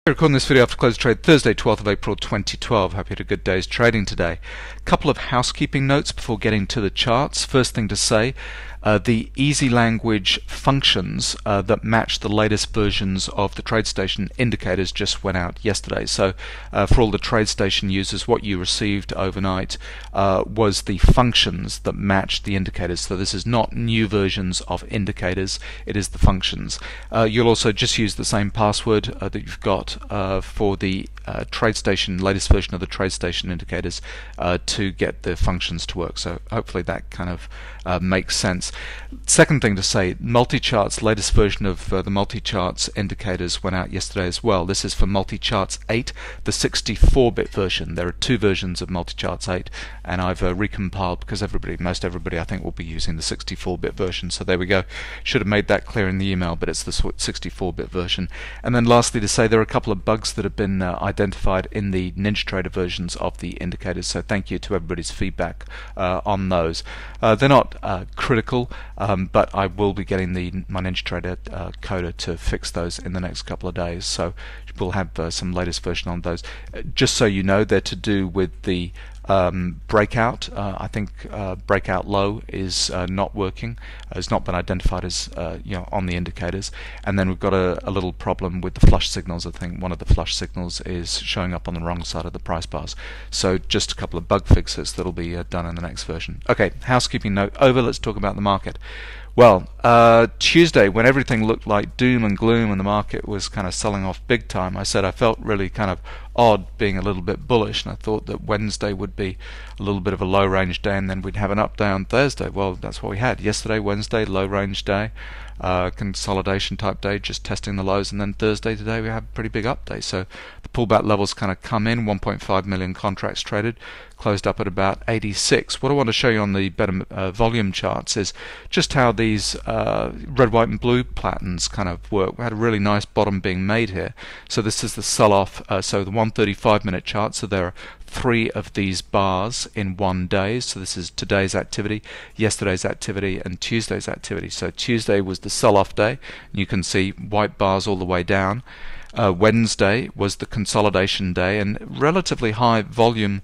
Recording this video after close trade Thursday, 12th of April 2012. Hope you had a good day's trading today. A couple of housekeeping notes before getting to the charts. First thing to say, the easy language functions that match the latest versions of the TradeStation indicators just went out yesterday. So for all the TradeStation users, what you received overnight was the functions that matched the indicators. So this is not new versions of indicators, it is the functions. You'll also just use the same password that you've got for the TradeStation, latest version of the TradeStation indicators to get the functions to work. So hopefully that kind of makes sense. Second thing to say, multi-charts, latest version of the multi-charts indicators went out yesterday as well. This is for multi-charts 8, the 64-bit version. There are two versions of multi-charts 8, and I've recompiled because most everybody I think will be using the 64-bit version. So there we go. Should have made that clear in the email, but it's the 64-bit version. And then lastly to say, there are a couple of bugs that have been identified in the NinjaTrader versions of the indicators. So thank you to everybody's feedback on those. They're not critical, but I will be getting my NinjaTrader coder to fix those in the next couple of days. So we'll have some latest version on those. Just so you know, they're to do with the breakout. I think breakout low is not working. It's not been identified as on the indicators. And then we've got a little problem with the flush signals. I think one of the flush signals is showing up on the wrong side of the price bars. So just a couple of bug fixes that'll be done in the next version. Okay, housekeeping note over. Let's talk about the market. Well, Tuesday, when everything looked like doom and gloom and the market was kind of selling off big time, I said I felt really kind of odd being a little bit bullish, and I thought that Wednesday would be a little bit of a low range day and then we'd have an up day on Thursday. Well, that's what we had. Yesterday, Wednesday, low range day, consolidation type day, just testing the lows, and then Thursday today we have a pretty big up day. So the pullback levels kind of come in, 1.5 million contracts traded, closed up at about 86. What I want to show you on the better volume charts is just how these red, white and blue patterns kind of work. We had a really nice bottom being made here. So this is the sell-off, so the 135-minute chart. So there are 3 of these bars in one day. So this is today's activity, yesterday's activity, and Tuesday's activity. So Tuesday was the sell-off day. You can see white bars all the way down. Wednesday was the consolidation day, and relatively high volume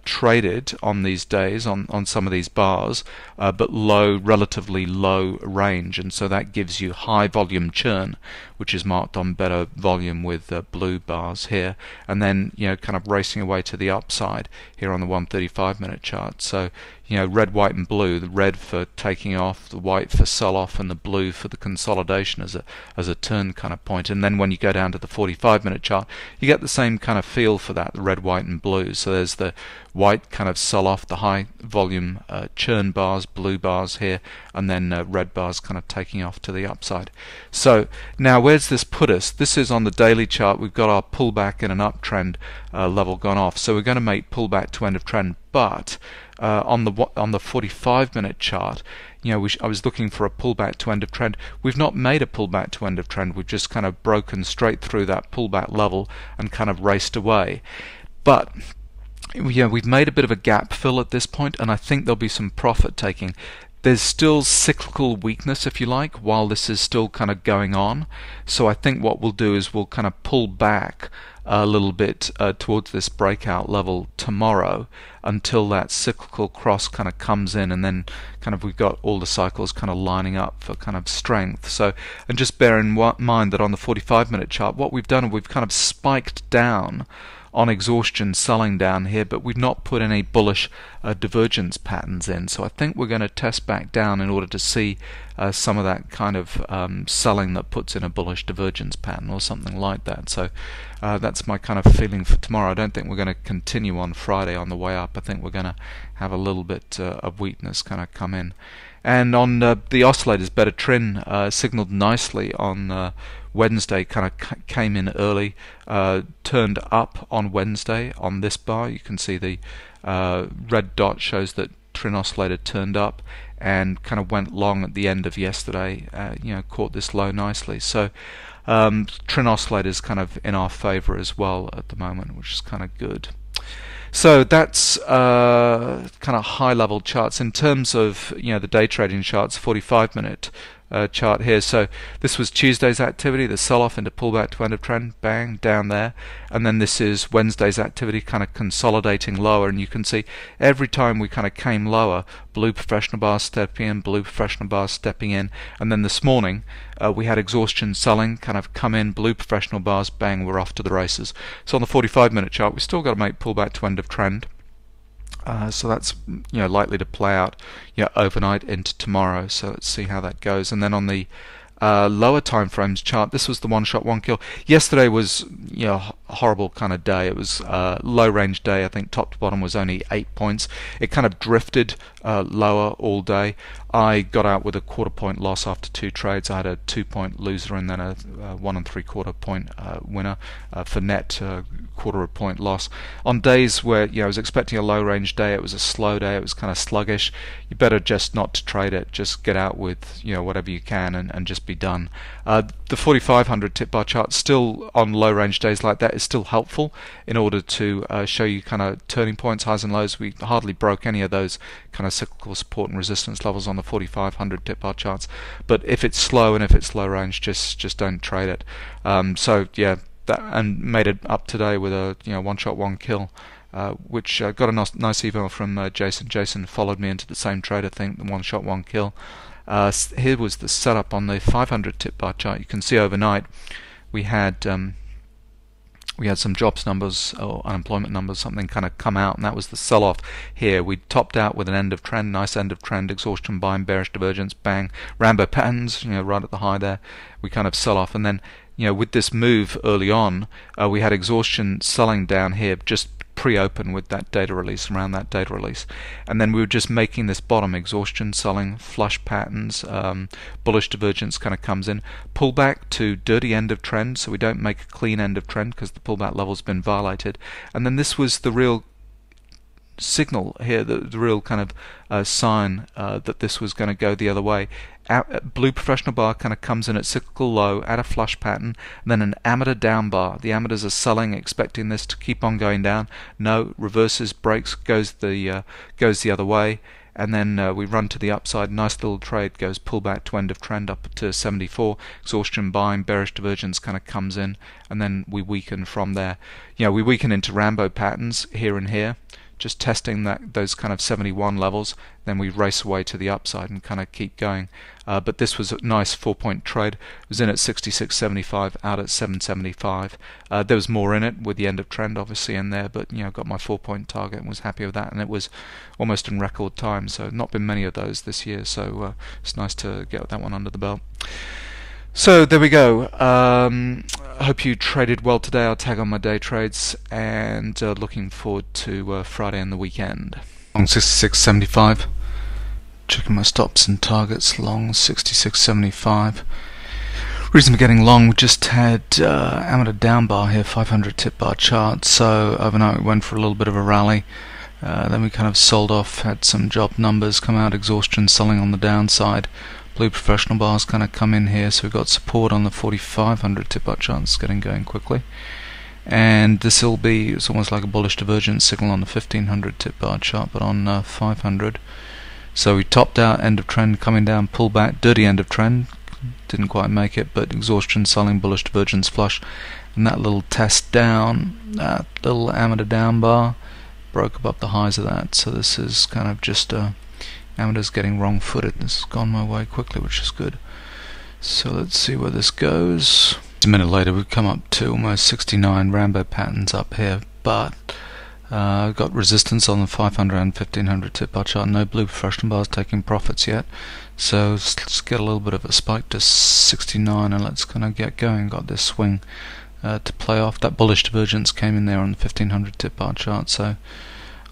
traded on these days on some of these bars, but relatively low range, and so that gives you high volume churn, which is marked on better volume with blue bars here, and then kind of racing away to the upside here on the 135-minute chart. So red, white and blue, the red for taking off, the white for sell-off, and the blue for the consolidation as a turn kind of point. And then when you go down to the 45-minute chart, you get the same kind of feel for that, the red, white and blue. So there's the white kind of sell-off, the high volume churn bars, blue bars here, and then red bars kind of taking off to the upside. So now where's this put us? This is on the daily chart. We've got our pullback in an uptrend level gone off. So we're going to make pullback to end of trend, but on the 45-minute chart, I was looking for a pullback to end of trend. We've not made a pullback to end of trend. We've just kind of broken straight through that pullback level and kind of raced away. But we've made a bit of a gap fill at this point, and I think there'll be some profit taking. There's still cyclical weakness, if you like, while this is still kind of going on. So I think what we'll do is we'll kind of pull back a little bit towards this breakout level tomorrow until that cyclical cross kind of comes in, and then kind of we've got all the cycles kind of lining up for kind of strength. So, and just bear in mind that on the 45-minute chart, what we've done, we've kind of spiked down on exhaustion, selling down here, but we've not put any bullish divergence patterns in. So I think we're going to test back down in order to see some of that kind of selling that puts in a bullish divergence pattern or something like that. So that's my kind of feeling for tomorrow. I don't think we're going to continue on Friday on the way up. I think we're going to have a little bit of weakness kind of come in. And on the oscillators, better trend signaled nicely on Wednesday, kind of came in early, turned up on Wednesday on this bar. You can see the red dot shows that trend oscillator turned up and kind of went long at the end of yesterday, caught this low nicely. So trend oscillator's kind of in our favor as well at the moment, which is kind of good. So that's kind of high level charts. In terms of the day trading charts, 45-minute chart here. So this was Tuesday's activity, the sell-off into pullback to end of trend, bang, down there. And then this is Wednesday's activity, kind of consolidating lower. And you can see every time we kind of came lower, blue professional bars stepping in, blue professional bars stepping in. And then this morning we had exhaustion selling kind of come in, blue professional bars, bang, we're off to the races. So on the 45-minute chart, we still got to make pullback to end of trend. So that's likely to play out overnight into tomorrow. So let's see how that goes. And then on the lower time frames chart, this was the one shot one kill. Yesterday was a horrible kind of day. It was low range day. I think top to bottom was only 8 points. It kind of drifted lower all day. I got out with a 1/4 point loss after 2 trades. I had a 2-point loser and then a 1 3/4 point winner for net 1/4 point loss. On days where I was expecting a low range day, it was a slow day, it was kind of sluggish. You better just not to trade it. Just get out with whatever you can and just be done. The 4500 tip bar chart still on low range days like that is still helpful in order to show you kind of turning points, highs and lows. We hardly broke any of those kind of cyclical support and resistance levels on the 4500 tip bar charts. But if it's slow and if it's low range, just don't trade it. So yeah, that, and made it up today with a one shot one kill. Which got a nice email from Jason. Jason followed me into the same trade, I think, the one shot one kill. Here was the setup on the 500 tip bar chart. You can see overnight we had some jobs numbers or unemployment numbers, something kind of come out, and that was the sell-off here. We topped out with an end of trend, nice end of trend, exhaustion buying, bearish divergence, bang, Rambo patterns, right at the high there. We kind of sell off, and then with this move early on, we had exhaustion selling down here just pre-open with that data release, around that data release, and then we were just making this bottom, exhaustion selling, flush patterns, bullish divergence kind of comes in, pullback to dirty end of trend, so we don't make a clean end of trend because the pullback level's been violated. And then this was the real signal here, the real kind of sign that this was going to go the other way. Blue professional bar kind of comes in at cyclical low at a flush pattern, and then an amateur down bar. The amateurs are selling, expecting this to keep on going down. No, reverses, breaks, goes the other way, and then we run to the upside. Nice little trade, goes pullback to end of trend up to 74. Exhaustion buying, bearish divergence kind of comes in, and then we weaken from there. We weaken into Rambo patterns here and here, just testing those kind of 71 levels. Then we race away to the upside and kind of keep going. But this was a nice 4-point trade. It was in at 66.75, out at 775. There was more in it with the end of trend obviously in there, but got my 4-point target and was happy with that, and it was almost in record time. So not been many of those this year, so it's nice to get that one under the belt. So there we go. I hope you traded well today. I'll tag on my day trades, and looking forward to Friday and the weekend. Long 66.75. Checking my stops and targets. Long 66.75. Reason for getting long, we just had amateur down bar here, 500 tip bar chart. So overnight we went for a little bit of a rally. Then we kind of sold off, had some job numbers come out, exhaustion selling on the downside. Blue professional bars kind of come in here, so we've got support on the 4500 tip bar chart. It's getting going quickly, and this will be, it's almost like a bullish divergence signal on the 1500 tip bar chart, but on 500. So we topped out, end of trend coming down, pull back, dirty end of trend, didn't quite make it, but exhaustion selling, bullish divergence flush, and that little test down, that little amateur down bar broke above the highs of that. So this is kind of just amateurs getting wrong footed. This has gone my way quickly, which is good. So let's see where this goes. A minute later we've come up to almost 69 Rambo patterns up here, but got resistance on the 500 and 1500 tip bar chart. No blue professional bars taking profits yet, so let's get a little bit of a spike to 69 and let's kind of get going. Got this swing to play off. That bullish divergence came in there on the 1500 tip bar chart, so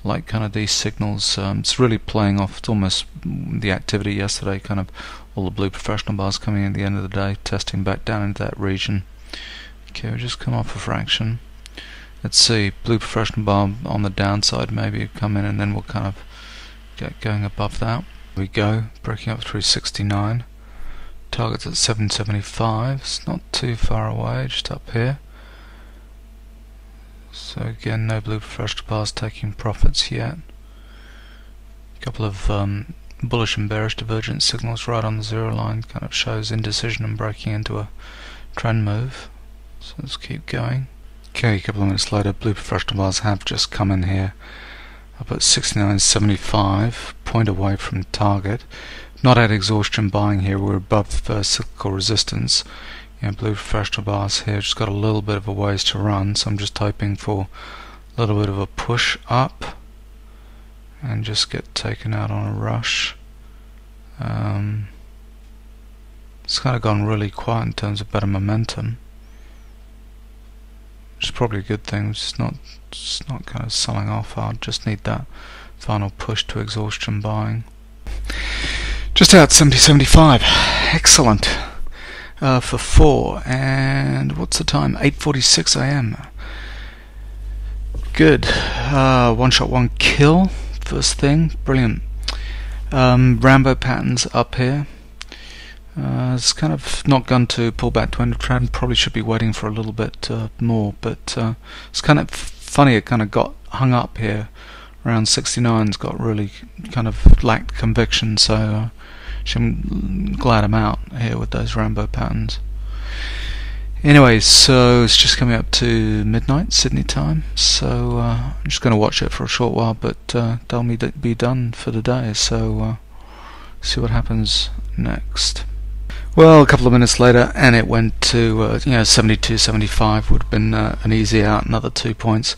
like kind of these signals, it's really playing off. It's almost the activity yesterday, kind of all the blue professional bars coming in at the end of the day, testing back down into that region. Okay, we just come off a fraction. Let's see, blue professional bar on the downside maybe come in, and then we'll kind of get going above that. Here we go, breaking up through 69. Target's at 775. It's not too far away, just up here. So again, no blue professional bars taking profits yet. A couple of bullish and bearish divergence signals right on the 0 line, kind of shows indecision and breaking into a trend move. So let's keep going. Okay, a couple of minutes later, blue professional bars have just come in here up at 69.75, point away from target. Not at exhaustion buying here, we're above cyclical resistance. Blue professional bars here just got a little bit of a ways to run, so I'm just hoping for a little bit of a push up and just get taken out on a rush. It's kind of gone really quiet in terms of better momentum, which is probably a good thing. It's not kind of selling off hard. Just need that final push to exhaustion buying. Just out 70.75. Excellent. For 4, and what's the time? 8:46 AM. Good. One shot, one kill. First thing, brilliant. Rambo patterns up here. It's kind of not gone to pull back to end of trend. Probably should be waiting for a little bit more, but it's kind of funny. It kind of got hung up here around 69's. Got really kind of lacked conviction. So I'm glad I'm out here with those Rambo patterns. Anyway, so it's just coming up to midnight Sydney time, so I'm just going to watch it for a short while, but that'll be done for the day, so see what happens next. Well, a couple of minutes later, and it went to 72.75 would have been an easy out, another 2 points.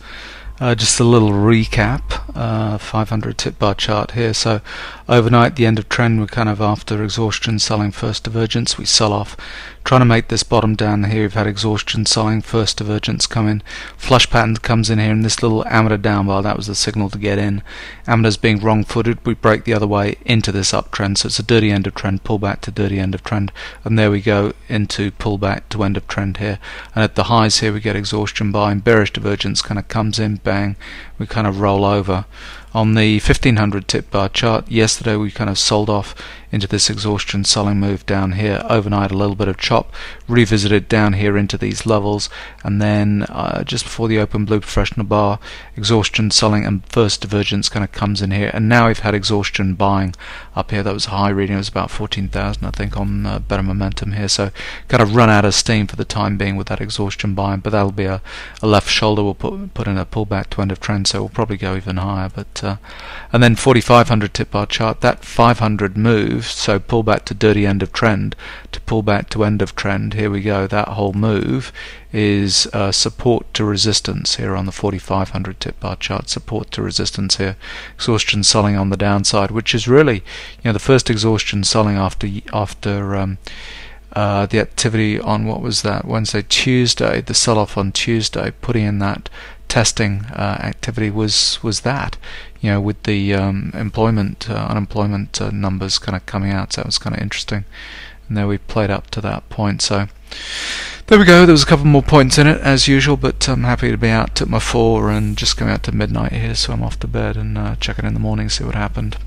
Just a little recap, 500 tip bar chart here. So overnight, the end of trend, we're kind of after exhaustion selling, first divergence, we sell off, trying to make this bottom down here. We've had exhaustion selling, first divergence come in, flush pattern comes in here, and this little amateur down bar, that was the signal to get in. Amateurs being wrong footed, we break the other way into this uptrend, so it's a dirty end of trend, pull back to dirty end of trend, and there we go into pull back to end of trend here. And at the highs here we get exhaustion buying, bearish divergence kind of comes in, bang, we kind of roll over. On the 1500 tip bar chart yesterday, we kind of sold off into this exhaustion selling move down here. Overnight, a little bit of chop, revisited down here into these levels, and then just before the open, blue professional bar, exhaustion selling and first divergence kind of comes in here. And now we've had exhaustion buying up here. That was a high reading, it was about 14,000 I think on better momentum here, so kind of run out of steam for the time being with that exhaustion buying, but that'll be a left shoulder. We'll put in a pullback to end of trend, so we'll probably go even higher. But and then 4500 tip bar chart, that 500 move, so pull back to dirty end of trend to pull back to end of trend, here we go. That whole move is support to resistance here on the 4500 tip bar chart, support to resistance here, exhaustion selling on the downside, which is really the first exhaustion selling after the activity on, what was that, Wednesday, Tuesday, the sell-off on Tuesday, putting in that testing activity was that, with the unemployment numbers kind of coming out, so that was kind of interesting. And there we played up to that point, so there we go. There was a couple more points in it as usual, but I'm happy to be out. Took my 4 and just coming out to midnight here, so I'm off to bed and check it in the morning, see what happened.